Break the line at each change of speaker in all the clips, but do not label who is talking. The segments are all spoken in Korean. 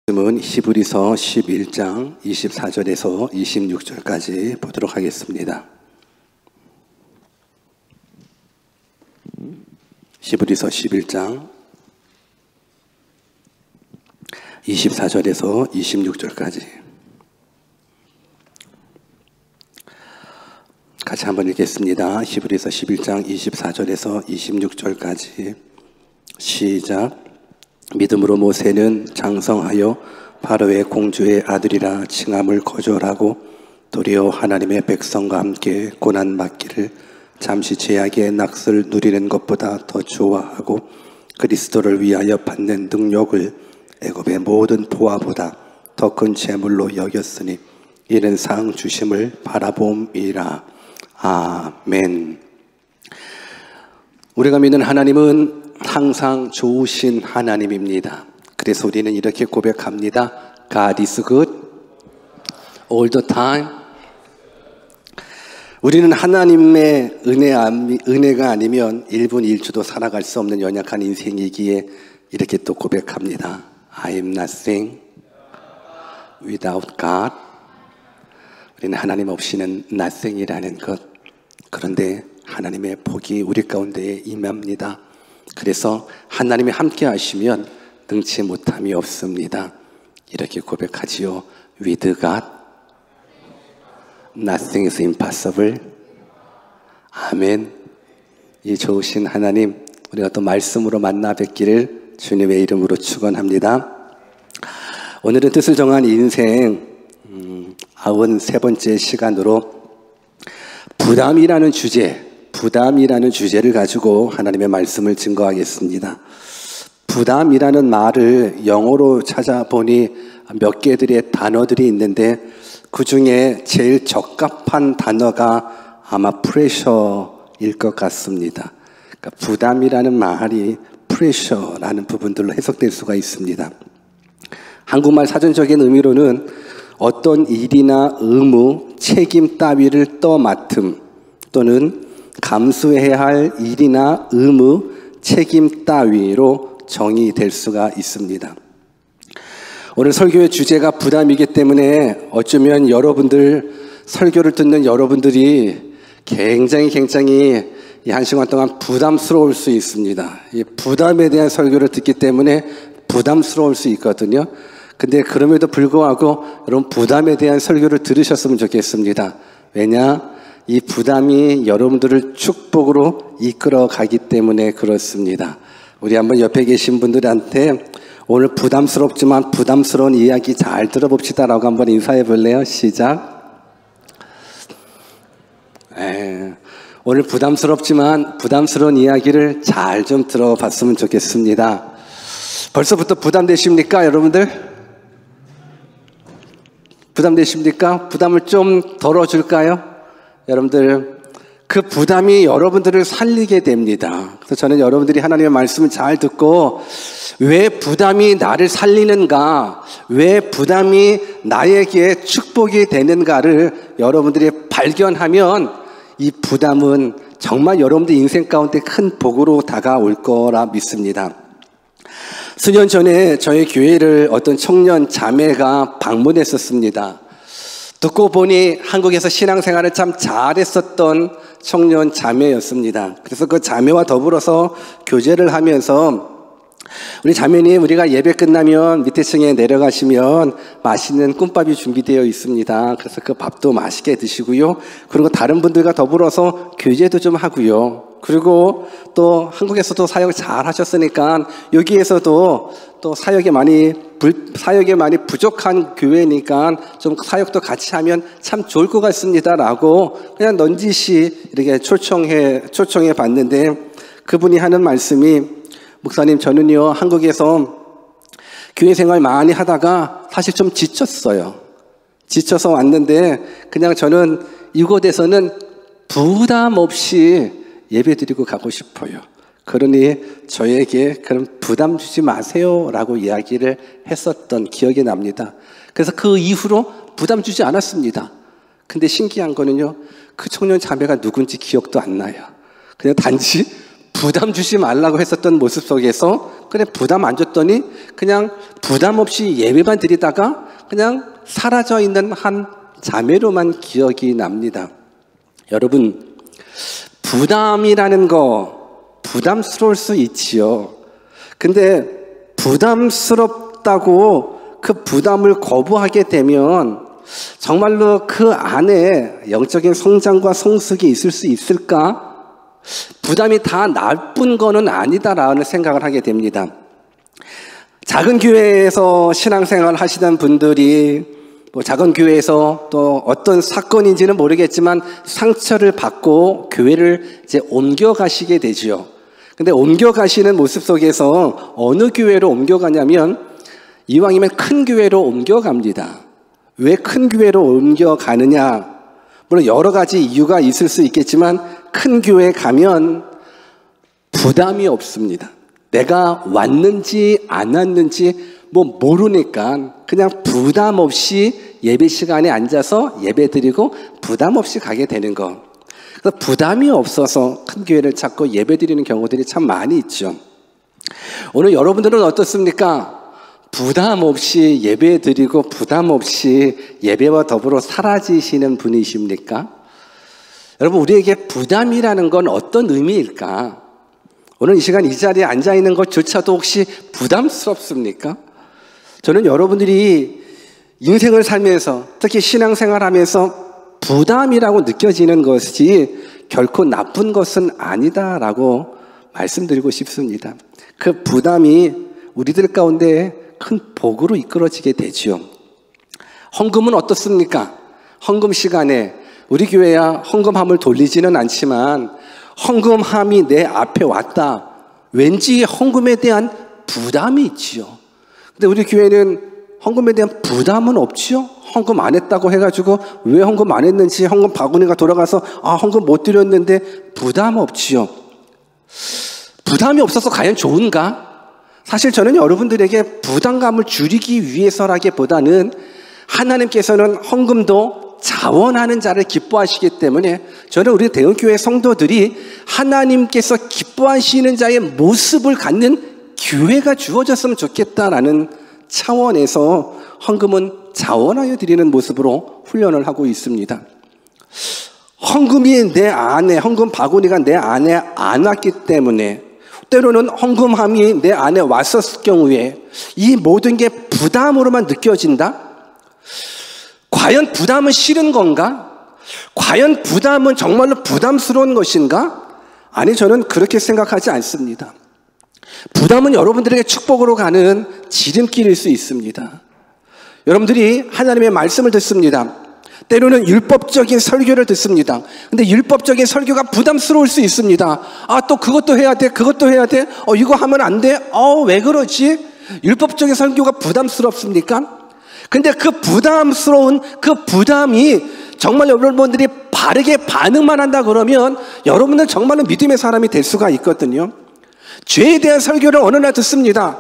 말씀은 히브리서 11장 24절에서 26절까지 보도록 하겠습니다. 히브리서 11장 24절에서 26절까지 같이 한번 읽겠습니다. 히브리서 11장 24절에서 26절까지 시작. 믿음으로 모세는 장성하여 바로의 공주의 아들이라 칭함을 거절하고 도리어 하나님의 백성과 함께 고난받기를 잠시 죄악의 낙을 누리는 것보다 더 좋아하고 그리스도를 위하여 받는 능력을 애굽의 모든 보화보다 더 큰 재물로 여겼으니 이는 상 주심을 바라봄이라. 아멘. 우리가 믿는 하나님은 항상 좋으신 하나님입니다. 그래서 우리는 이렇게 고백합니다. God is good all the time. 우리는 하나님의 은혜가 아니면 1분 1초도 살아갈 수 없는 연약한 인생이기에 이렇게 또 고백합니다. I am nothing without God. 우리는 하나님 없이는 nothing이라는 것. 그런데 하나님의 복이 우리 가운데에 임합니다. 그래서 하나님이 함께 하시면 능치 못함이 없습니다. 이렇게 고백하지요. With God, nothing is impossible. 아멘. 이 좋으신 하나님, 우리가 또 말씀으로 만나 뵙기를 주님의 이름으로 축원합니다. 오늘은 뜻을 정한 인생 93번째 시간으로 부담이라는 주제를 가지고 하나님의 말씀을 증거하겠습니다. 부담이라는 말을 영어로 찾아보니 몇 개들의 단어들이 있는데 그 중에 제일 적합한 단어가 아마 프레셔일 것 같습니다. 그러니까 부담이라는 말이 프레셔라는 부분들로 해석될 수가 있습니다. 한국말 사전적인 의미로는 어떤 일이나 의무, 책임 따위를 떠맡음 또는 감수해야 할 일이나 의무, 책임 따위로 정의될 수가 있습니다. 오늘 설교의 주제가 부담이기 때문에 어쩌면 여러분들, 설교를 듣는 여러분들이 굉장히 이 한 시간 동안 부담스러울 수 있습니다. 이 부담에 대한 설교를 듣기 때문에 부담스러울 수 있거든요. 근데 그럼에도 불구하고 여러분 부담에 대한 설교를 들으셨으면 좋겠습니다. 왜냐? 이 부담이 여러분들을 축복으로 이끌어 가기 때문에 그렇습니다. 우리 한번 옆에 계신 분들한테 오늘 부담스럽지만 부담스러운 이야기 잘 들어봅시다 라고 한번 인사해 볼래요? 시작. 오늘 부담스럽지만 부담스러운 이야기를 잘 좀 들어봤으면 좋겠습니다. 벌써부터 부담되십니까 여러분들? 부담되십니까? 부담을 좀 덜어줄까요? 여러분들, 그 부담이 여러분들을 살리게 됩니다. 그래서 저는 여러분들이 하나님의 말씀을 잘 듣고 왜 부담이 나를 살리는가, 왜 부담이 나에게 축복이 되는가를 여러분들이 발견하면 이 부담은 정말 여러분들 인생 가운데 큰 복으로 다가올 거라 믿습니다. 수년 전에 저희 교회를 어떤 청년 자매가 방문했었습니다. 듣고 보니 한국에서 신앙생활을 참 잘했었던 청년 자매였습니다. 그래서 그 자매와 더불어서 교제를 하면서 우리 자매님, 우리가 예배 끝나면 밑에 층에 내려가시면 맛있는 꿈밥이 준비되어 있습니다. 그래서 그 밥도 맛있게 드시고요. 그리고 다른 분들과 더불어서 교제도 좀 하고요. 그리고 또 한국에서도 사역 잘 하셨으니까 여기에서도 또 사역이 많이 부족한 교회니까 좀 사역도 같이 하면 참 좋을 것 같습니다 라고 그냥 넌지시 이렇게 초청해 봤는데 그분이 하는 말씀이 목사님, 저는요 한국에서 교회 생활 많이 하다가 사실 좀 지쳤어요. 지쳐서 왔는데 그냥 저는 이곳에서는 부담 없이 예배드리고 가고 싶어요. 그러니 저에게 그럼 부담 주지 마세요 라고 이야기를 했었던 기억이 납니다. 그래서 그 이후로 부담 주지 않았습니다. 근데 신기한 거는요, 그 청년 자매가 누군지 기억도 안 나요. 그냥 단지 부담 주지 말라고 했었던 모습 속에서 그래 부담 안 줬더니 그냥 부담 없이 예배만 드리다가 그냥 사라져 있는 한 자매로만 기억이 납니다. 여러분, 부담이라는 거 부담스러울 수 있지요. 근데 부담스럽다고 그 부담을 거부하게 되면 정말로 그 안에 영적인 성장과 성숙이 있을 수 있을까? 부담이 다 나쁜 거는 아니다라는 생각을 하게 됩니다. 작은 교회에서 신앙생활 하시던 분들이 작은 교회에서 또 어떤 사건인지는 모르겠지만 상처를 받고 교회를 이제 옮겨가시게 되지요. 근데 옮겨가시는 모습 속에서 어느 교회로 옮겨가냐면 이왕이면 큰 교회로 옮겨갑니다. 왜 큰 교회로 옮겨가느냐? 물론 여러 가지 이유가 있을 수 있겠지만 큰 교회에 가면 부담이 없습니다. 내가 왔는지 안 왔는지 모르니까 그냥 부담 없이 예배 시간에 앉아서 예배 드리고 부담 없이 가게 되는 거. 그래서 부담이 없어서 큰 교회를 찾고 예배 드리는 경우들이 참 많이 있죠. 오늘 여러분들은 어떻습니까? 부담 없이 예배 드리고 부담 없이 예배와 더불어 사라지시는 분이십니까? 여러분, 우리에게 부담이라는 건 어떤 의미일까? 오늘 이 시간 이 자리에 앉아있는 것조차도 혹시 부담스럽습니까? 저는 여러분들이 인생을 살면서 특히 신앙생활하면서 부담이라고 느껴지는 것이 결코 나쁜 것은 아니다라고 말씀드리고 싶습니다. 그 부담이 우리들 가운데 큰 복으로 이끌어지게 되지요. 헌금은 어떻습니까? 헌금 시간에 우리 교회야 헌금함을 돌리지는 않지만 헌금함이 내 앞에 왔다. 왠지 헌금에 대한 부담이 있지요. 근데 우리 교회는 헌금에 대한 부담은 없지요. 헌금 안 했다고 해가지고 왜 헌금 안 했는지 헌금 바구니가 돌아가서 헌금 못 드렸는데 부담 없지요. 부담이 없어서 과연 좋은가? 사실 저는 여러분들에게 부담감을 줄이기 위해서라기보다는 하나님께서는 헌금도 자원하는 자를 기뻐하시기 때문에 저는 우리 대형교회 성도들이 하나님께서 기뻐하시는 자의 모습을 갖는 교회가 주어졌으면 좋겠다라는 차원에서 헌금은 자원하여 드리는 모습으로 훈련을 하고 있습니다. 헌금이 내 안에, 헌금 바구니가 내 안에 안 왔기 때문에 때로는 헌금함이 내 안에 왔었을 경우에 이 모든 게 부담으로만 느껴진다? 과연 부담은 싫은 건가? 과연 부담은 정말로 부담스러운 것인가? 아니, 저는 그렇게 생각하지 않습니다. 부담은 여러분들에게 축복으로 가는 지름길일 수 있습니다. 여러분들이 하나님의 말씀을 듣습니다. 때로는 율법적인 설교를 듣습니다. 근데 율법적인 설교가 부담스러울 수 있습니다. 또 그것도 해야 돼, 그것도 해야 돼, 이거 하면 안 돼, 왜 그러지? 율법적인 설교가 부담스럽습니까? 근데 그 부담스러운 그 부담이 정말 여러분들이 바르게 반응만 한다 그러면 여러분은 정말로 믿음의 사람이 될 수가 있거든요. 죄에 대한 설교를 어느 날 듣습니다.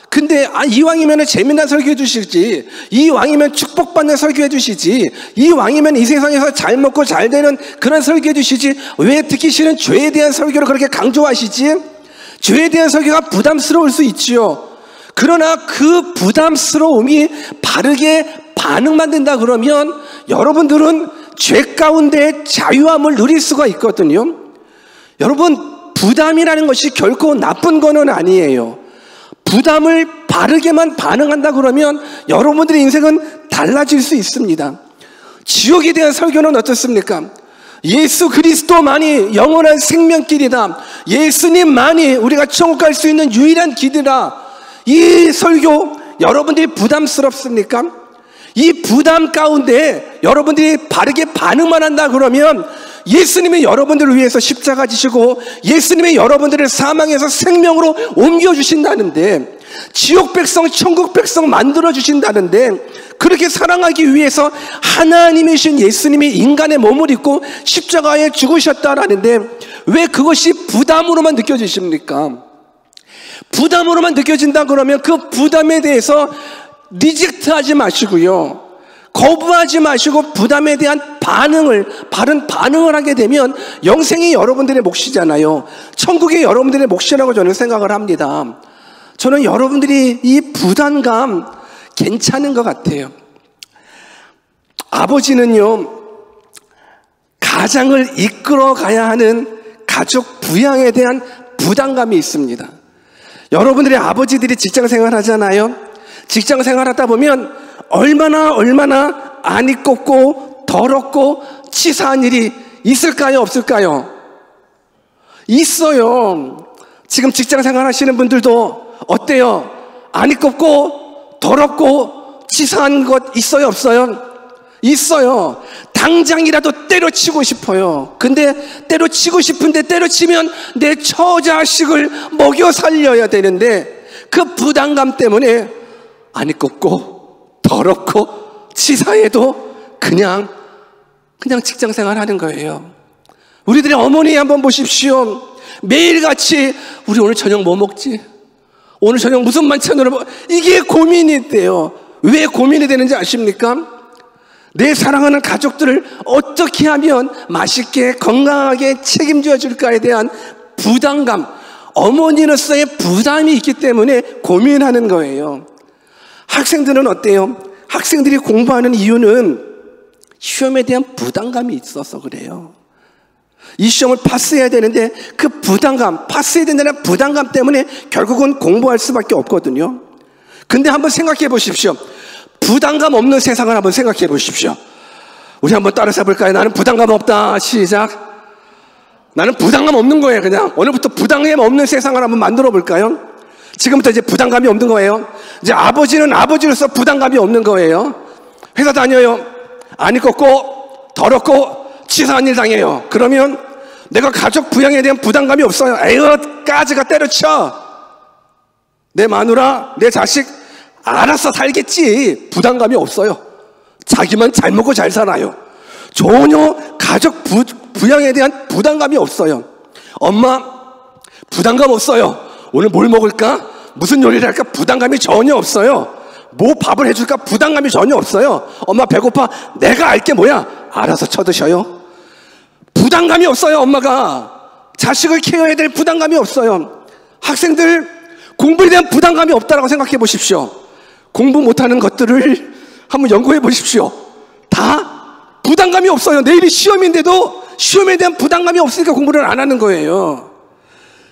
근데 이왕이면 재미난 설교해 주시지, 이왕이면 축복받는 설교해 주시지, 이왕이면 이 세상에서 잘 먹고 잘 되는 그런 설교해 주시지, 왜 듣기 싫은 죄에 대한 설교를 그렇게 강조하시지? 죄에 대한 설교가 부담스러울 수 있지요. 그러나 그 부담스러움이 바르게 반응만 된다 그러면 여러분들은 죄 가운데 자유함을 누릴 수가 있거든요. 여러분, 부담이라는 것이 결코 나쁜 거는 아니에요. 부담을 바르게만 반응한다 그러면 여러분들의 인생은 달라질 수 있습니다. 지옥에 대한 설교는 어떻습니까? 예수 그리스도만이 영원한 생명길이다. 예수님만이 우리가 천국 갈 수 있는 유일한 길이다. 이 설교 여러분들이 부담스럽습니까? 이 부담 가운데 여러분들이 바르게 반응만 한다 그러면 예수님이 여러분들을 위해서 십자가 지시고 예수님이 여러분들을 사망에서 생명으로 옮겨주신다는데, 지옥 백성 천국 백성 만들어주신다는데, 그렇게 사랑하기 위해서 하나님이신 예수님이 인간의 몸을 입고 십자가에 죽으셨다라는데 왜 그것이 부담으로만 느껴지십니까? 부담으로만 느껴진다 그러면 그 부담에 대해서 리젝트하지 마시고요, 거부하지 마시고 부담에 대한 바른 반응을 하게 되면 영생이 여러분들의 몫이잖아요. 천국이 여러분들의 몫이라고 저는 생각을 합니다. 저는 여러분들이 이 부담감 괜찮은 것 같아요. 아버지는요, 가장을 이끌어 가야 하는 가족 부양에 대한 부담감이 있습니다. 여러분들의 아버지들이 직장 생활 하잖아요. 직장 생활 하다 보면 얼마나 안이 꼽고 더럽고 치사한 일이 있을까요, 없을까요? 있어요. 지금 직장 생활 하시는 분들도 어때요? 안이 꼽고 더럽고 치사한 것 있어요, 없어요? 있어요. 당장이라도 때려치고 싶어요. 근데 때려치고 싶은데 때려치면 내 처자식을 먹여 살려야 되는데 그 부담감 때문에 안이 꼽고 더럽고 치사해도 그냥 직장 생활 하는 거예요. 우리들의 어머니 한번 보십시오. 매일같이 우리 오늘 저녁 뭐 먹지? 오늘 저녁 무슨 반찬으로 이게 고민이 돼요. 왜 고민이 되는지 아십니까? 내 사랑하는 가족들을 어떻게 하면 맛있게 건강하게 책임져 줄까에 대한 부담감, 어머니로서의 부담이 있기 때문에 고민하는 거예요. 학생들은 어때요? 학생들이 공부하는 이유는 시험에 대한 부담감이 있어서 그래요. 이 시험을 파스해야 되는데 그 부담감, 파스해야 된다는 부담감 때문에 결국은 공부할 수밖에 없거든요. 근데 한번 생각해 보십시오. 부담감 없는 세상을 한번 생각해 보십시오. 우리 한번 따라서 해볼까요? 나는 부담감 없다. 시작. 나는 부담감 없는 거예요. 그냥 오늘부터 부담감 없는 세상을 한번 만들어 볼까요? 지금부터 이제 부담감이 없는 거예요. 이제 아버지는 아버지로서 부담감이 없는 거예요. 회사 다녀요. 안이 꼽고 더럽고 치사한 일 당해요. 그러면 내가 가족 부양에 대한 부담감이 없어요. 에휴, 까지가 때려쳐. 내 마누라, 내 자식 알아서 살겠지. 부담감이 없어요. 자기만 잘 먹고 잘 살아요. 전혀 가족 부양에 대한 부담감이 없어요. 엄마, 부담감 없어요. 오늘 뭘 먹을까? 무슨 요리를 할까? 부담감이 전혀 없어요. 뭐 밥을 해줄까? 부담감이 전혀 없어요. 엄마 배고파? 내가 알게 뭐야? 알아서 쳐드셔요. 부담감이 없어요. 엄마가 자식을 케어해야 될 부담감이 없어요. 학생들 공부에 대한 부담감이 없다라고 생각해 보십시오. 공부 못하는 것들을 한번 연구해 보십시오. 다 부담감이 없어요. 내일이 시험인데도 시험에 대한 부담감이 없으니까 공부를 안 하는 거예요.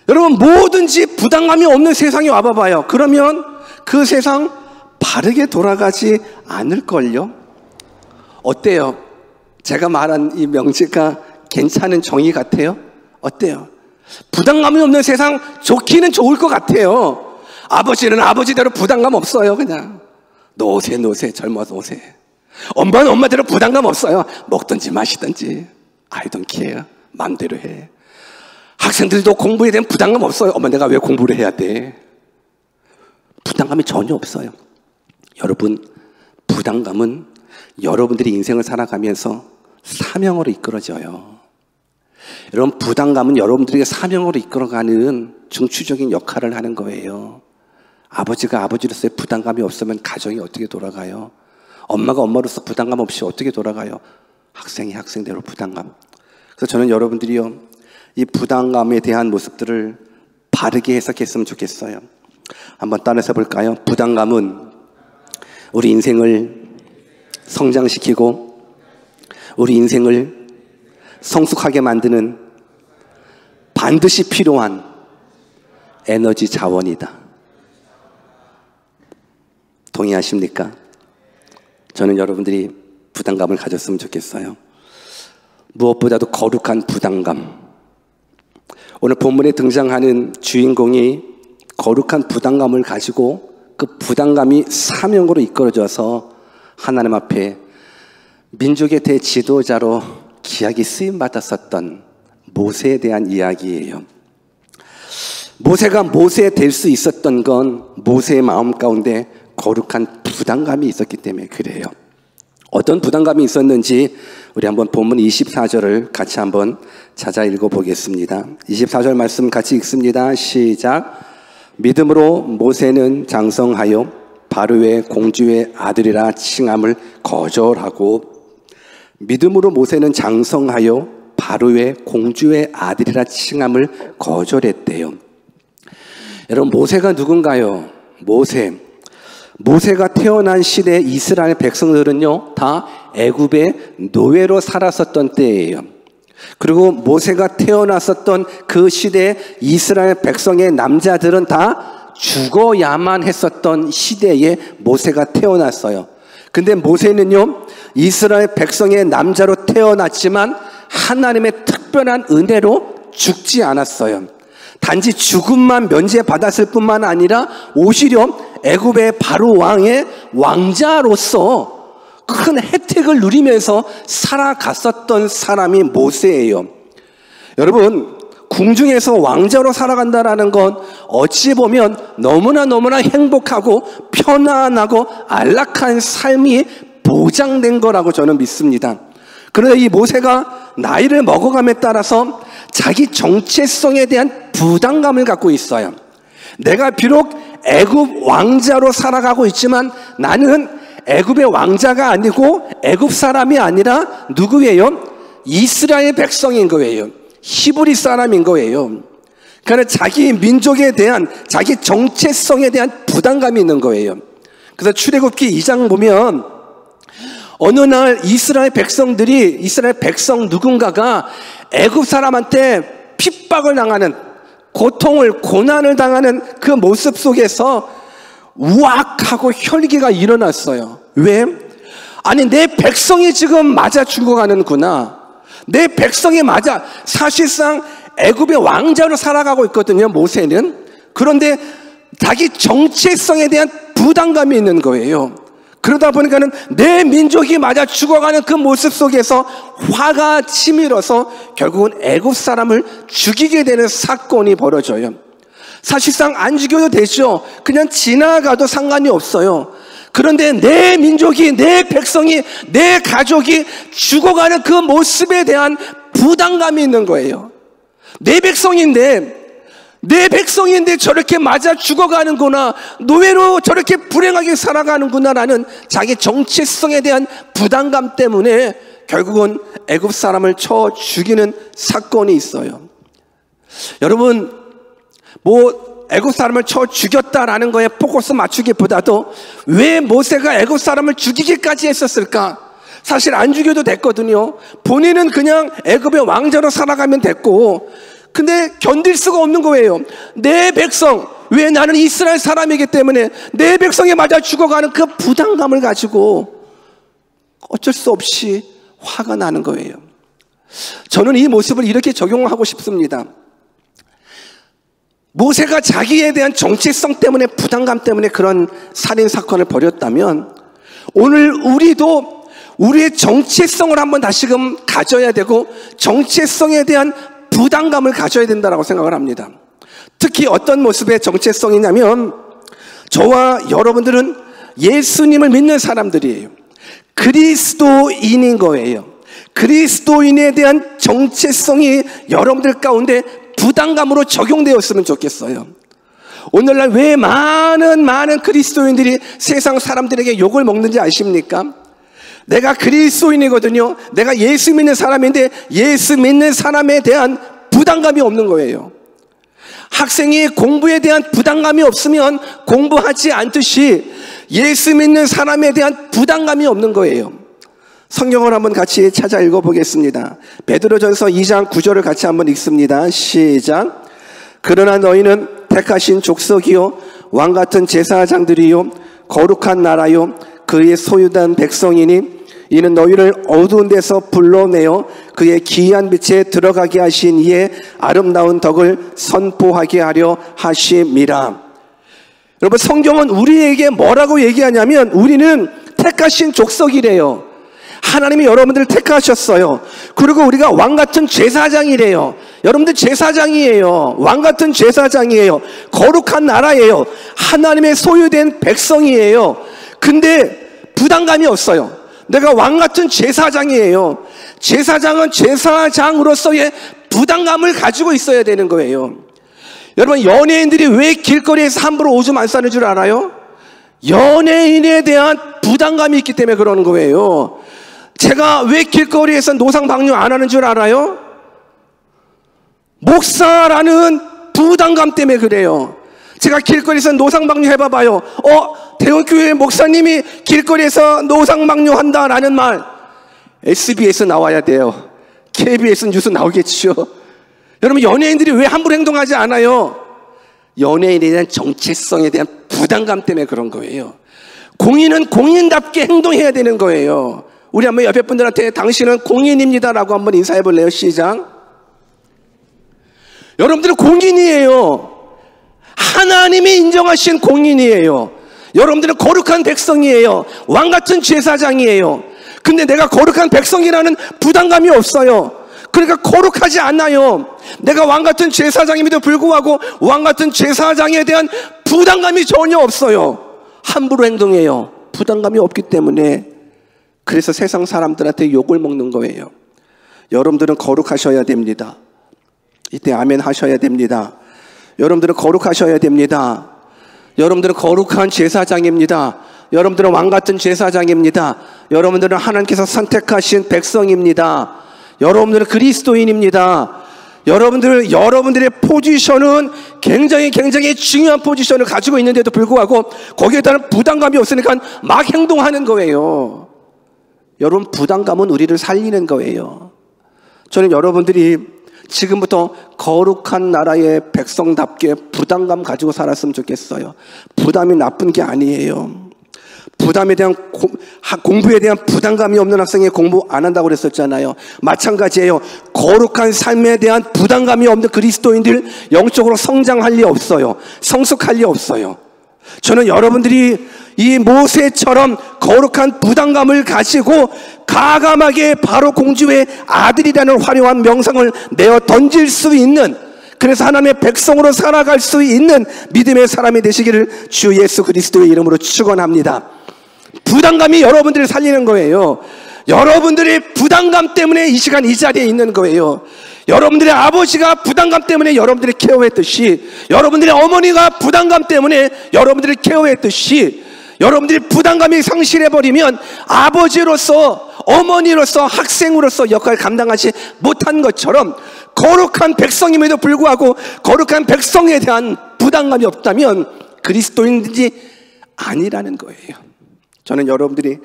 여러분, 뭐든지 부담감이 없는 세상에 와봐봐요. 그러면 그 세상 바르게 돌아가지 않을걸요? 어때요? 제가 말한 이 명제가 괜찮은 정의 같아요? 어때요? 부담감이 없는 세상 좋기는 좋을 것 같아요. 아버지는 아버지대로 부담감 없어요. 그냥 노세 젊어서 노세. 엄마는 엄마대로 부담감 없어요. 먹든지 마시든지 I don't care. 마음대로 해. 학생들도 공부에 대한 부담감 없어요. 엄마, 내가 왜 공부를 해야 돼? 부담감이 전혀 없어요. 여러분, 부담감은 여러분들이 인생을 살아가면서 사명으로 이끌어져요. 여러분, 부담감은 여러분들에게 사명으로 이끌어가는 중추적인 역할을 하는 거예요. 아버지가 아버지로서의 부담감이 없으면 가정이 어떻게 돌아가요? 엄마가 엄마로서 부담감 없이 어떻게 돌아가요? 학생이 학생대로 부담감. 그래서 저는 여러분들이요, 이 부담감에 대한 모습들을 바르게 해석했으면 좋겠어요. 한번 따라서 볼까요? 부담감은 우리 인생을 성장시키고 우리 인생을 성숙하게 만드는 반드시 필요한 에너지 자원이다. 동의하십니까? 저는 여러분들이 부담감을 가졌으면 좋겠어요. 무엇보다도 거룩한 부담감. 오늘 본문에 등장하는 주인공이 거룩한 부담감을 가지고 그 부담감이 사명으로 이끌어져서 하나님 앞에 민족의 대지도자로 귀하게 쓰임받았었던 모세에 대한 이야기예요. 모세가 모세 될 수 있었던 건 모세의 마음 가운데 거룩한 부담감이 있었기 때문에 그래요. 어떤 부담감이 있었는지 우리 한번 본문 24절을 같이 한번 찾아 읽어보겠습니다. 24절 말씀 같이 읽습니다. 시작. 믿음으로 모세는 장성하여 바로의 공주의 아들이라 칭함을 거절하고, 믿음으로 모세는 장성하여 바로의 공주의 아들이라 칭함을 거절했대요. 여러분, 모세가 누군가요? 모세가 태어난 시대 이스라엘 백성들은요, 다 애굽의 노예로 살았었던 때예요. 그리고 모세가 태어났었던 그 시대 이스라엘 백성의 남자들은 다 죽어야만 했었던 시대에 모세가 태어났어요. 근데 모세는요, 이스라엘 백성의 남자로 태어났지만 하나님의 특별한 은혜로 죽지 않았어요. 단지 죽음만 면제받았을 뿐만 아니라 오히려 애굽의 바로 왕의 왕자로서 큰 혜택을 누리면서 살아갔었던 사람이 모세예요. 여러분, 궁중에서 왕자로 살아간다는 건 어찌 보면 너무나 행복하고 편안하고 안락한 삶이 보장된 거라고 저는 믿습니다. 그런데 이 모세가 나이를 먹어감에 따라서 자기 정체성에 대한 부담감을 갖고 있어요. 내가 비록 애굽 왕자로 살아가고 있지만 나는 애굽의 왕자가 아니고 애굽 사람이 아니라 누구예요? 이스라엘 백성인 거예요. 히브리 사람인 거예요. 그러니까 자기 민족에 대한, 자기 정체성에 대한 부담감이 있는 거예요. 그래서 출애굽기 2장 보면 어느 날 이스라엘 백성 누군가가 애굽 사람한테 핍박을 당하는, 고난을 당하는 그 모습 속에서 우악하고 혈기가 일어났어요. 왜? 아니, 내 백성이 지금 맞아 죽어가는구나. 내 백성이 맞아. 사실상 애굽의 왕자로 살아가고 있거든요, 모세는. 그런데 자기 정체성에 대한 부담감이 있는 거예요. 그러다 보니까는 내 민족이 맞아 죽어가는 그 모습 속에서 화가 치밀어서 결국은 애굽 사람을 죽이게 되는 사건이 벌어져요. 사실상 안 죽여도 되죠. 그냥 지나가도 상관이 없어요. 그런데 내 민족이, 내 백성이, 내 가족이 죽어가는 그 모습에 대한 부담감이 있는 거예요. 내 백성인데 저렇게 맞아 죽어가는구나, 노예로 저렇게 불행하게 살아가는구나라는 자기 정체성에 대한 부담감 때문에 결국은 애굽 사람을 쳐 죽이는 사건이 있어요. 여러분, 애굽 사람을 쳐 죽였다라는 거에 포커스 맞추기보다도 왜 모세가 애굽 사람을 죽이기까지 했었을까? 사실 안 죽여도 됐거든요. 본인은 그냥 애굽의 왕자로 살아가면 됐고, 근데 견딜 수가 없는 거예요. 내 백성, 왜? 나는 이스라엘 사람이기 때문에 내 백성에 맞아 죽어가는 그 부담감을 가지고 어쩔 수 없이 화가 나는 거예요. 저는 이 모습을 이렇게 적용하고 싶습니다. 모세가 자기에 대한 정체성 때문에, 부담감 때문에 그런 살인 사건을 벌였다면 오늘 우리도 우리의 정체성을 한번 다시금 가져야 되고 정체성에 대한 부담감을 가져야 된다고 생각을 합니다. 특히 어떤 모습의 정체성이냐면 저와 여러분들은 예수님을 믿는 사람들이에요. 그리스도인인 거예요. 그리스도인에 대한 정체성이 여러분들 가운데 부담감으로 적용되었으면 좋겠어요. 오늘날 왜 많은 그리스도인들이 세상 사람들에게 욕을 먹는지 아십니까? 내가 그리스도인이거든요. 내가 예수 믿는 사람인데 예수 믿는 사람에 대한 부담감이 없는 거예요. 학생이 공부에 대한 부담감이 없으면 공부하지 않듯이 예수 믿는 사람에 대한 부담감이 없는 거예요. 성경을 한번 같이 찾아 읽어보겠습니다. 베드로전서 2장 9절을 같이 한번 읽습니다. 시작. 그러나 너희는 택하신 족속이요 왕같은 제사장들이요 거룩한 나라요 그의 소유된 백성이니 이는 너희를 어두운 데서 불러내어 그의 기이한 빛에 들어가게 하신 이의 아름다운 덕을 선포하게 하려 하심이라. 여러분, 성경은 우리에게 뭐라고 얘기하냐면 우리는 택하신 족속이래요. 하나님이 여러분들을 택하셨어요. 그리고 우리가 왕같은 제사장이래요. 여러분들 제사장이에요. 왕같은 제사장이에요. 거룩한 나라예요. 하나님의 소유된 백성이에요. 근데 부담감이 없어요. 내가 왕같은 제사장이에요. 제사장은 제사장으로서의 부담감을 가지고 있어야 되는 거예요. 여러분, 연예인들이 왜 길거리에서 함부로 오줌 안 싸는 줄 알아요? 연예인에 대한 부담감이 있기 때문에 그러는 거예요. 제가 왜 길거리에서 노상방뇨 안 하는 줄 목사라는 부담감 때문에 그래요. 제가 길거리에서 노상방뇨 해봐봐요. 대형교회 목사님이 길거리에서 노상방뇨 한다라는 말, SBS 나와야 돼요. KBS 뉴스 나오겠죠. 여러분, 연예인들이 왜 함부로 행동하지 않아요? 연예인에 대한 정체성에 대한 부담감 때문에 그런 거예요. 공인은 공인답게 행동해야 되는 거예요. 우리 한번 옆에 분들한테 당신은 공인입니다라고 한번 인사해 볼래요? 시작. 여러분들은 공인이에요. 하나님이 인정하신 공인이에요. 여러분들은 거룩한 백성이에요. 왕같은 제사장이에요. 근데 내가 거룩한 백성이라는 부담감이 없어요. 그러니까 거룩하지 않아요. 내가 왕같은 제사장임에도 불구하고 왕같은 제사장에 대한 부담감이 전혀 없어요. 함부로 행동해요. 부담감이 없기 때문에. 그래서 세상 사람들한테 욕을 먹는 거예요. 여러분들은 거룩하셔야 됩니다. 이때 아멘 하셔야 됩니다. 여러분들은 거룩하셔야 됩니다. 여러분들은 거룩한 제사장입니다. 여러분들은 왕같은 제사장입니다. 여러분들은 하나님께서 선택하신 백성입니다. 여러분들은 그리스도인입니다. 여러분들의 포지션은 굉장히 중요한 포지션을 가지고 있는데도 불구하고 거기에 따른 부담감이 없으니까 막 행동하는 거예요. 여러분, 부담감은 우리를 살리는 거예요. 저는 여러분들이 지금부터 거룩한 나라의 백성답게 부담감 가지고 살았으면 좋겠어요. 부담이 나쁜 게 아니에요. 부담에 대한 공부에 대한 부담감이 없는 학생이 공부 안 한다고 그랬었잖아요. 마찬가지예요. 거룩한 삶에 대한 부담감이 없는 그리스도인들 영적으로 성장할 리 없어요. 성숙할 리 없어요. 저는 여러분들이 이 모세처럼 거룩한 부담감을 가지고 가감하게 바로 공주의 아들이라는 화려한 명성을 내어 던질 수 있는, 그래서 하나님의 백성으로 살아갈 수 있는 믿음의 사람이 되시기를 주 예수 그리스도의 이름으로 축원합니다. 부담감이 여러분들을 살리는 거예요. 여러분들의 부담감 때문에 이 시간 이 자리에 있는 거예요. 여러분들의 아버지가 부담감 때문에 여러분들을 케어했듯이, 여러분들의 어머니가 부담감 때문에 여러분들을 케어했듯이, 여러분들이 부담감이 상실해버리면 아버지로서, 어머니로서, 학생으로서 역할을 감당하지 못한 것처럼 거룩한 백성임에도 불구하고 거룩한 백성에 대한 부담감이 없다면 그리스도인들이 아니라는 거예요. 저는 여러분들이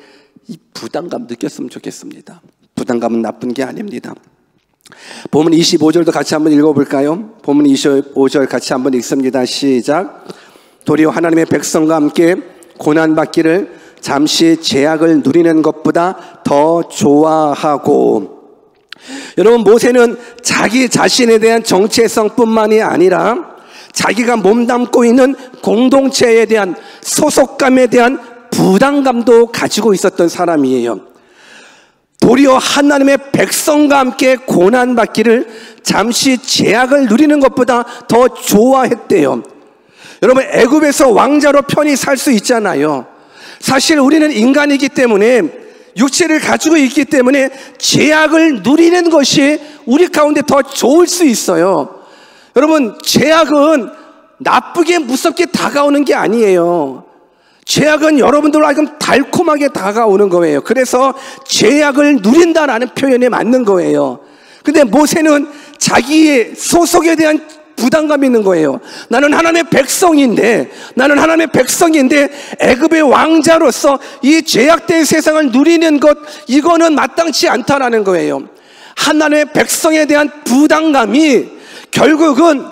이 부담감 느꼈으면 좋겠습니다. 부담감은 나쁜 게 아닙니다. 본문 25절도 같이 한번 읽어볼까요? 본문 25절 같이 한번 읽습니다. 시작. 도리어 하나님의 백성과 함께 고난받기를 잠시 제약을 누리는 것보다 더 좋아하고. 여러분, 모세는 자기 자신에 대한 정체성뿐만이 아니라 자기가 몸담고 있는 공동체에 대한 소속감에 대한 부담감도 가지고 있었던 사람이에요. 도리어 하나님의 백성과 함께 고난받기를 잠시 제약을 누리는 것보다 더 좋아했대요. 여러분, 애굽에서 왕자로 편히 살 수 있잖아요. 사실 우리는 인간이기 때문에, 육체를 가지고 있기 때문에 제약을 누리는 것이 우리 가운데 더 좋을 수 있어요. 여러분, 제약은 나쁘게 무섭게 다가오는 게 아니에요. 제약은 여러분들로 하여금 달콤하게 다가오는 거예요. 그래서 제약을 누린다라는 표현에 맞는 거예요. 근데 모세는 자기의 소속에 대한 부담감이 있는 거예요. 나는 하나님의 백성인데 애굽의 왕자로서 이 제약된 세상을 누리는 것, 이거는 마땅치 않다라는 거예요. 하나님의 백성에 대한 부담감이 결국은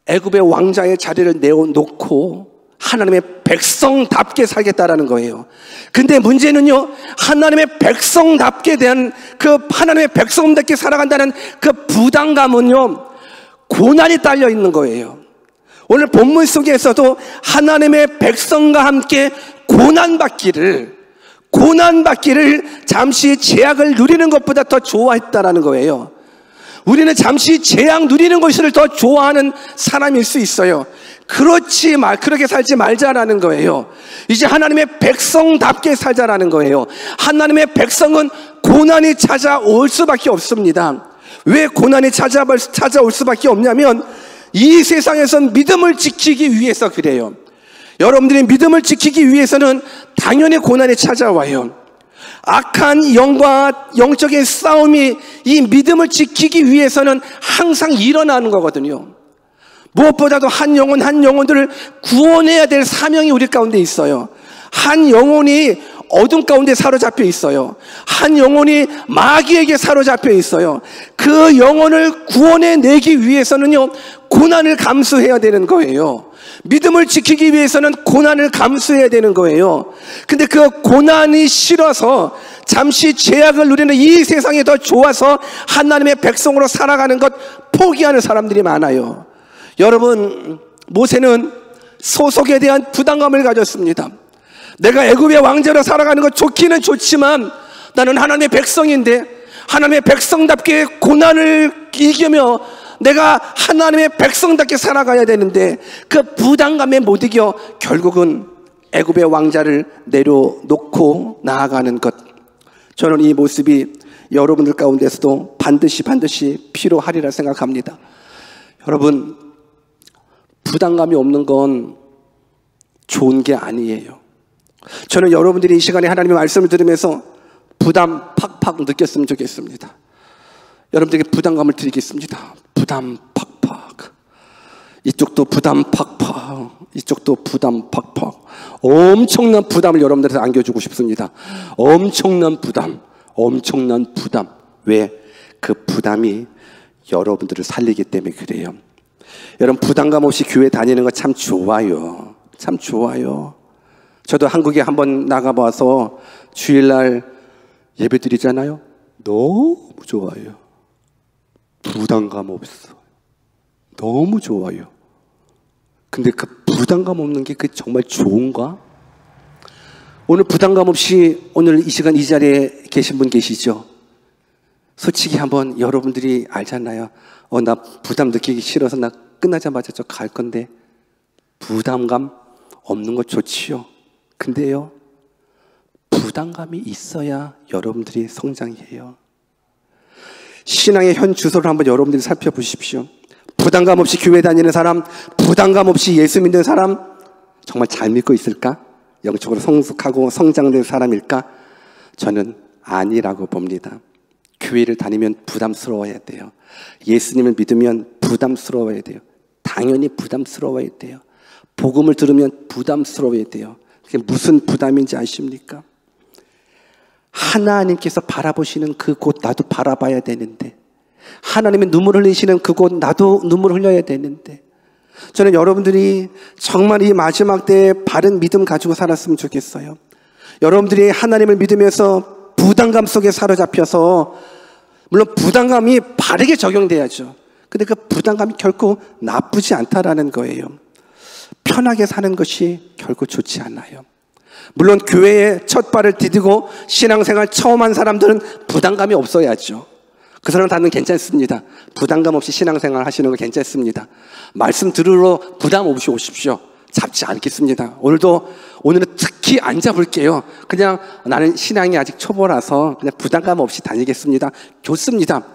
애굽의 왕자의 자리를 내어놓고 하나님의 백성답게 살겠다라는 거예요. 근데 문제는요, 하나님의 백성답게 대한 하나님의 백성답게 살아간다는 그 부담감은요, 고난이 딸려 있는 거예요. 오늘 본문 속에서도 하나님의 백성과 함께 고난받기를 잠시 제약을 누리는 것보다 더 좋아했다라는 거예요. 우리는 잠시 제약 누리는 것을 더 좋아하는 사람일 수 있어요. 그렇게 살지 말자라는 거예요. 이제 하나님의 백성답게 살자라는 거예요. 하나님의 백성은 고난이 찾아올 수밖에 없습니다. 왜 고난이 찾아올 수밖에 없냐면 이 세상에선 믿음을 지키기 위해서 그래요. 여러분들이 믿음을 지키기 위해서는 당연히 고난이 찾아와요. 악한 영과 영적인 싸움이 이 믿음을 지키기 위해서는 항상 일어나는 거거든요. 무엇보다도 한 영혼 한 영혼들을 구원해야 될 사명이 우리 가운데 있어요. 한 영혼이 어둠 가운데 사로잡혀 있어요. 한 영혼이 마귀에게 사로잡혀 있어요. 그 영혼을 구원해내기 위해서는요, 고난을 감수해야 되는 거예요. 믿음을 지키기 위해서는 고난을 감수해야 되는 거예요. 근데 그 고난이 싫어서 잠시 죄악을 누리는 이 세상이 더 좋아서 하나님의 백성으로 살아가는 것 포기하는 사람들이 많아요. 여러분, 모세는 소속에 대한 부담감을 가졌습니다. 내가 애굽의 왕자로 살아가는 것 좋기는 좋지만 나는 하나님의 백성인데 하나님의 백성답게 고난을 이기며 내가 하나님의 백성답게 살아가야 되는데 그 부담감에 못 이겨 결국은 애굽의 왕자를 내려놓고 나아가는 것. 저는 이 모습이 여러분들 가운데서도 반드시 필요하리라 생각합니다. 여러분, 부담감이 없는 건 좋은 게 아니에요. 저는 여러분들이 이 시간에 하나님의 말씀을 들으면서 부담 팍팍 느꼈으면 좋겠습니다. 여러분들에게 부담감을 드리겠습니다. 부담 팍팍. 이쪽도 부담 팍팍. 이쪽도 부담 팍팍. 엄청난 부담을 여러분들한테 안겨주고 싶습니다. 엄청난 부담. 왜? 그 부담이 여러분들을 살리기 때문에 그래요. 여러분, 부담감 없이 교회 다니는 거 참 좋아요. 참 좋아요. 저도 한국에 한번 나가봐서 주일날 예배 드리잖아요. 너무 좋아요. 부담감 없어. 너무 좋아요. 근데 그 부담감 없는 게 그 정말 좋은가? 오늘 부담감 없이 오늘 이 시간 이 자리에 계신 분 계시죠? 솔직히 한번 여러분들이 알잖아요. 나 부담 느끼기 싫어서 나 끝나자마자 저 갈 건데 부담감 없는 거 좋지요. 근데요, 부담감이 있어야 여러분들이 성장해요. 신앙의 현 주소를 한번 여러분들이 살펴보십시오. 부담감 없이 교회 다니는 사람, 부담감 없이 예수 믿는 사람, 정말 잘 믿고 있을까? 영적으로 성숙하고 성장된 사람일까? 저는 아니라고 봅니다. 교회를 다니면 부담스러워야 돼요. 예수님을 믿으면 부담스러워야 돼요. 당연히 부담스러워야 돼요. 복음을 들으면 부담스러워야 돼요. 그게 무슨 부담인지 아십니까? 하나님께서 바라보시는 그곳 나도 바라봐야 되는데, 하나님의 눈물 흘리시는 그곳 나도 눈물 흘려야 되는데, 저는 여러분들이 정말 이 마지막 때에 바른 믿음 가지고 살았으면 좋겠어요. 여러분들이 하나님을 믿으면서 부담감 속에 사로잡혀서, 물론 부담감이 바르게 적용돼야죠. 근데 그 부담감이 결코 나쁘지 않다라는 거예요. 편하게 사는 것이 결코 좋지 않아요. 물론 교회에 첫 발을 디디고 신앙생활 처음 한 사람들은 부담감이 없어야죠. 그 사람 다는 괜찮습니다. 부담감 없이 신앙생활 하시는 거 괜찮습니다. 말씀 들으러 부담 없이 오십시오. 잡지 않겠습니다. 오늘은 특히 안 잡을게요. 그냥 나는 신앙이 아직 초보라서 그냥 부담감 없이 다니겠습니다. 좋습니다.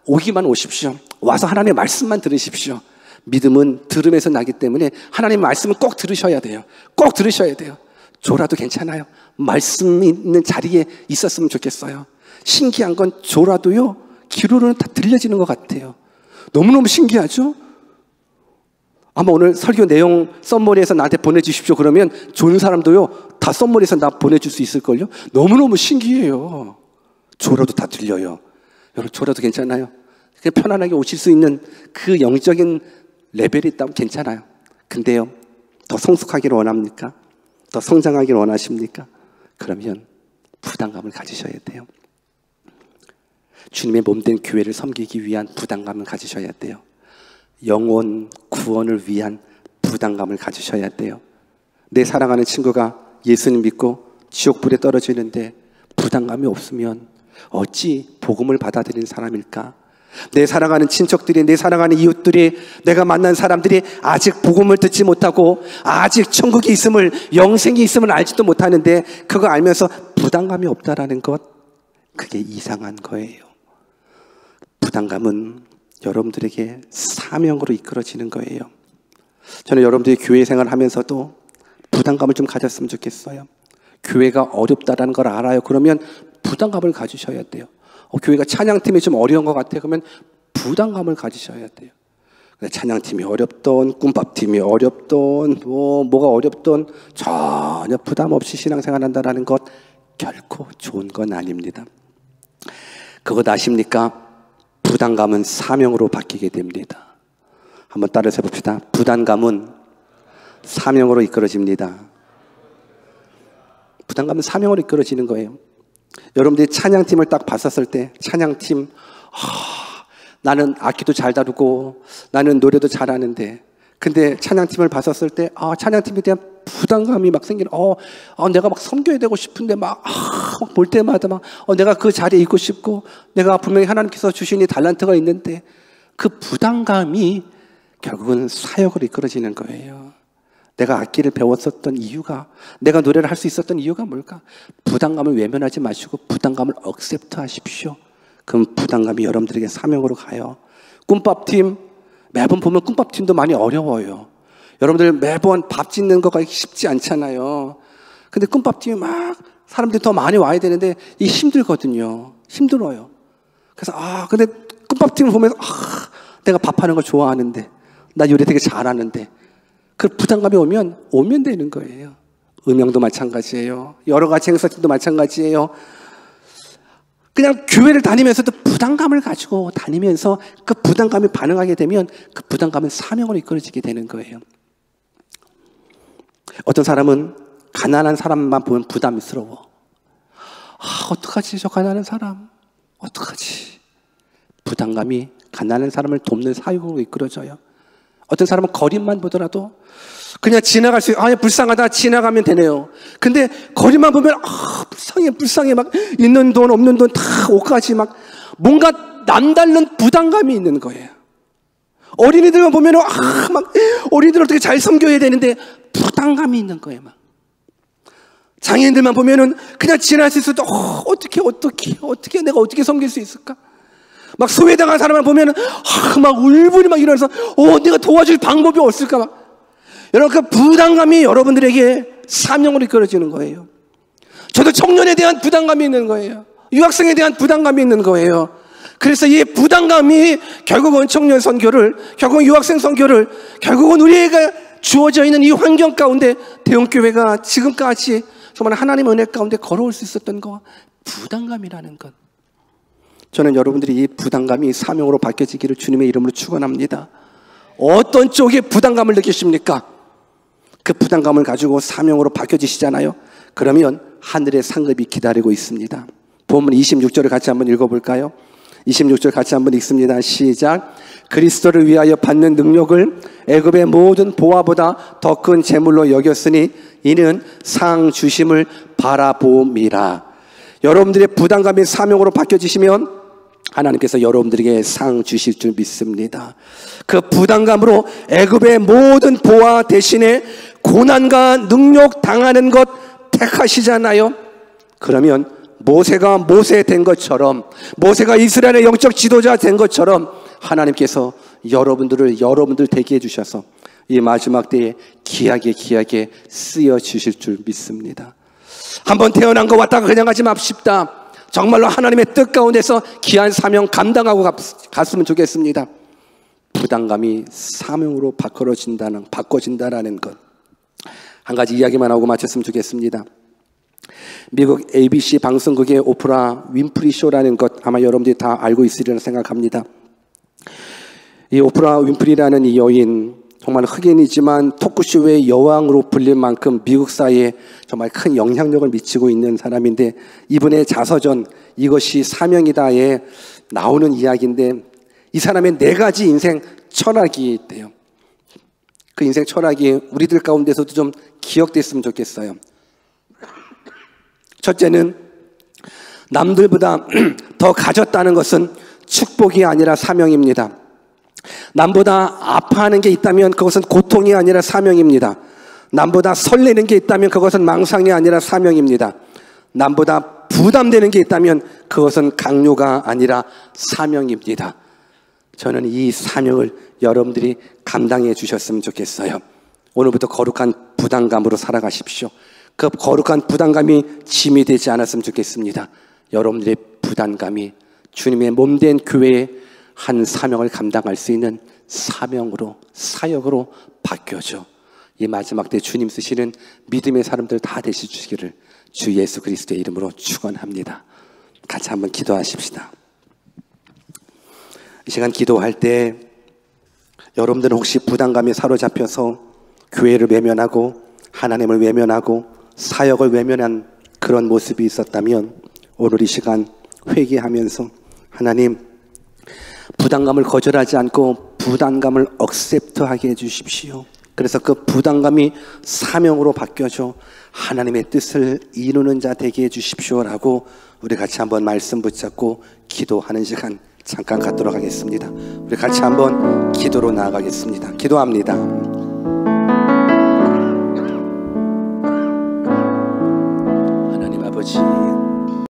오기만 오십시오. 와서 하나님의 말씀만 들으십시오. 믿음은 들음에서 나기 때문에 하나님의 말씀은 꼭 들으셔야 돼요. 꼭 들으셔야 돼요. 졸아도 괜찮아요. 말씀이 있는 자리에 있었으면 좋겠어요. 신기한 건 졸아도요, 귀로는 다 들려지는 것 같아요. 너무너무 신기하죠? 아마 오늘 설교 내용 썸머리에서 나한테 보내주십시오 그러면 좋은 사람도요, 다 썸머리에서 나 보내줄 수 있을걸요? 너무너무 신기해요. 졸아도 다 들려요. 여러분, 졸아도 괜찮아요. 그냥 편안하게 오실 수 있는 그 영적인 레벨이 있다면 괜찮아요. 근데요, 더 성숙하기를 원합니까? 더 성장하기를 원하십니까? 그러면 부담감을 가지셔야 돼요. 주님의 몸된 교회를 섬기기 위한 부담감을 가지셔야 돼요. 영혼 구원을 위한 부담감을 가지셔야 돼요. 내 사랑하는 친구가 예수님 믿고 지옥불에 떨어지는데 부담감이 없으면 어찌 복음을 받아들이는 사람일까? 내 사랑하는 친척들이, 내 사랑하는 이웃들이, 내가 만난 사람들이 아직 복음을 듣지 못하고 아직 천국이 있음을, 영생이 있음을 알지도 못하는데 그거 알면서 부담감이 없다라는 것, 그게 이상한 거예요. 부담감은 여러분들에게 사명으로 이끌어지는 거예요. 저는 여러분들이 교회 생활하면서도 부담감을 좀 가졌으면 좋겠어요. 교회가 어렵다라는 걸 알아요. 그러면 부담감을 가지셔야 돼요. 교회가 찬양팀이 좀 어려운 것 같아요. 그러면 부담감을 가지셔야 돼요. 찬양팀이 어렵던, 꿈밥팀이 어렵던, 뭐가 어렵던 전혀 부담 없이 신앙생활한다는 것 결코 좋은 건 아닙니다. 그것 아십니까? 부담감은 사명으로 바뀌게 됩니다. 한번 따라서 해봅시다. 부담감은 사명으로 이끌어집니다. 부담감은 사명으로 이끌어지는 거예요. 여러분들이 찬양팀을 딱 봤었을 때 찬양팀, 나는 악기도 잘 다루고 나는 노래도 잘하는데, 근데 찬양팀을 봤었을 때 찬양팀에 대한 부담감이 막 생기는, 내가 막 섬겨야 되고 싶은데 막 볼 때마다 막 내가 그 자리에 있고 싶고, 내가 분명히 하나님께서 주신 이 달란트가 있는데 그 부담감이 결국은 사역으로 이끌어지는 거예요. 내가 악기를 배웠었던 이유가, 내가 노래를 할 수 있었던 이유가 뭘까? 부담감을 외면하지 마시고 부담감을 억셉트 하십시오. 그럼 부담감이 여러분들에게 사명으로 가요. 꿈밥팀, 매번 보면 꿈밥팀도 많이 어려워요. 여러분들 매번 밥 짓는 거가 쉽지 않잖아요. 근데 꿈밥팀이 막 사람들이 더 많이 와야 되는데 이게 힘들거든요. 힘들어요. 그래서 근데 꿈밥팀을 보면서 내가 밥하는 거 좋아하는데, 나 요리 되게 잘하는데, 그 부담감이 오면 되는 거예요. 음영도 마찬가지예요. 여러 가지 행사팀도 마찬가지예요. 그냥 교회를 다니면서도 부담감을 가지고 다니면서 그 부담감이 반응하게 되면 그 부담감은 사명으로 이끌어지게 되는 거예요. 어떤 사람은 가난한 사람만 보면 부담스러워. 어떡하지, 저 가난한 사람. 어떡하지. 부담감이 가난한 사람을 돕는 사역으로 이끌어져요. 어떤 사람은 거리만 보더라도 그냥 지나갈 수, 불쌍하다, 지나가면 되네요. 근데 거리만 보면 불쌍해 막 있는 돈 없는 돈 다 옷까지 막 뭔가 남다른 부담감이 있는 거예요. 어린이들만 보면 막 어린이들 어떻게 잘 섬겨야 되는데 부담감이 있는 거예요. 막 장애인들만 보면은 그냥 지날 수 있어도 어떻게 내가 어떻게 섬길 수 있을까? 막 소외당한 사람을 보면은 막 울분이 막 일어나서 내가 도와줄 방법이 없을까? 막 여러분, 그 부담감이 여러분들에게 사명으로 이끌어지는 거예요. 저도 청년에 대한 부담감이 있는 거예요. 유학생에 대한 부담감이 있는 거예요. 그래서 이 부담감이 결국은 청년 선교를, 결국은 유학생 선교를, 결국은 우리에게 주어져 있는 이 환경 가운데 대형교회가 지금까지 정말 하나님의 은혜 가운데 걸어올 수 있었던 거, 부담감이라는 것. 저는 여러분들이 이 부담감이 사명으로 바뀌어지기를 주님의 이름으로 축원합니다. 어떤 쪽에 부담감을 느끼십니까? 그 부담감을 가지고 사명으로 바뀌어지시잖아요. 그러면 하늘의 상급이 기다리고 있습니다. 본문 26절을 같이 한번 읽어볼까요? 26절 같이 한번 읽습니다. 시작. 그리스도를 위하여 받는 능력을 애굽의 모든 보화보다 더 큰 재물로 여겼으니 이는 상 주심을 바라봄이라. 여러분들의 부담감이 사명으로 바뀌어지시면 하나님께서 여러분들에게 상 주실 줄 믿습니다. 그 부담감으로 애굽의 모든 보화 대신에 고난과 능력 당하는 것 택하시잖아요. 그러면 모세가 모세 된 것처럼, 모세가 이스라엘의 영적 지도자 된 것처럼 하나님께서 여러분들 되게 해주셔서 이 마지막 때에 귀하게 쓰여 주실 줄 믿습니다. 한번 태어난 거 왔다가 그냥 가지 맙시다. 정말로 하나님의 뜻 가운데서 귀한 사명 감당하고 갔으면 좋겠습니다. 부담감이 사명으로 바꿔진다라는 것. 한 가지 이야기만 하고 마쳤으면 좋겠습니다. 미국 ABC 방송국의 오프라 윈프리 쇼라는 것 아마 여러분들이 다 알고 있으리라 생각합니다. 이 오프라 윈프리라는 이 여인, 정말 흑인이지만 토크쇼의 여왕으로 불릴 만큼 미국 사회에 정말 큰 영향력을 미치고 있는 사람인데, 이분의 자서전 이것이 사명이다에 나오는 이야기인데, 이 사람의 4가지 인생 철학이 있대요. 그 인생 철학이 우리들 가운데서도 좀 기억됐으면 좋겠어요. 첫째는 남들보다 더 가졌다는 것은 축복이 아니라 사명입니다. 남보다 아파하는 게 있다면 그것은 고통이 아니라 사명입니다. 남보다 설레는 게 있다면 그것은 망상이 아니라 사명입니다. 남보다 부담되는 게 있다면 그것은 강요가 아니라 사명입니다. 저는 이 사명을 여러분들이 감당해 주셨으면 좋겠어요. 오늘부터 거룩한 부담감으로 살아가십시오. 그 거룩한 부담감이 짐이 되지 않았으면 좋겠습니다. 여러분들의 부담감이 주님의 몸된 교회에 한 사명을 감당할 수 있는 사명으로, 사역으로 바뀌어져 이 마지막 때 주님 쓰시는 믿음의 사람들 다 되실 주시기를 주 예수 그리스도의 이름으로 축원합니다. 같이 한번 기도하십시다. 이 시간 기도할 때 여러분들은 혹시 부담감에 사로잡혀서 교회를 외면하고 하나님을 외면하고 사역을 외면한 그런 모습이 있었다면 오늘 이 시간 회개하면서 하나님, 부담감을 거절하지 않고 부담감을 억셉트하게 해주십시오. 그래서 그 부담감이 사명으로 바뀌어져 하나님의 뜻을 이루는 자 되게 해주십시오라고 우리 같이 한번 말씀 붙잡고 기도하는 시간 잠깐 갖도록 하겠습니다. 우리 같이 한번 기도로 나아가겠습니다. 기도합니다.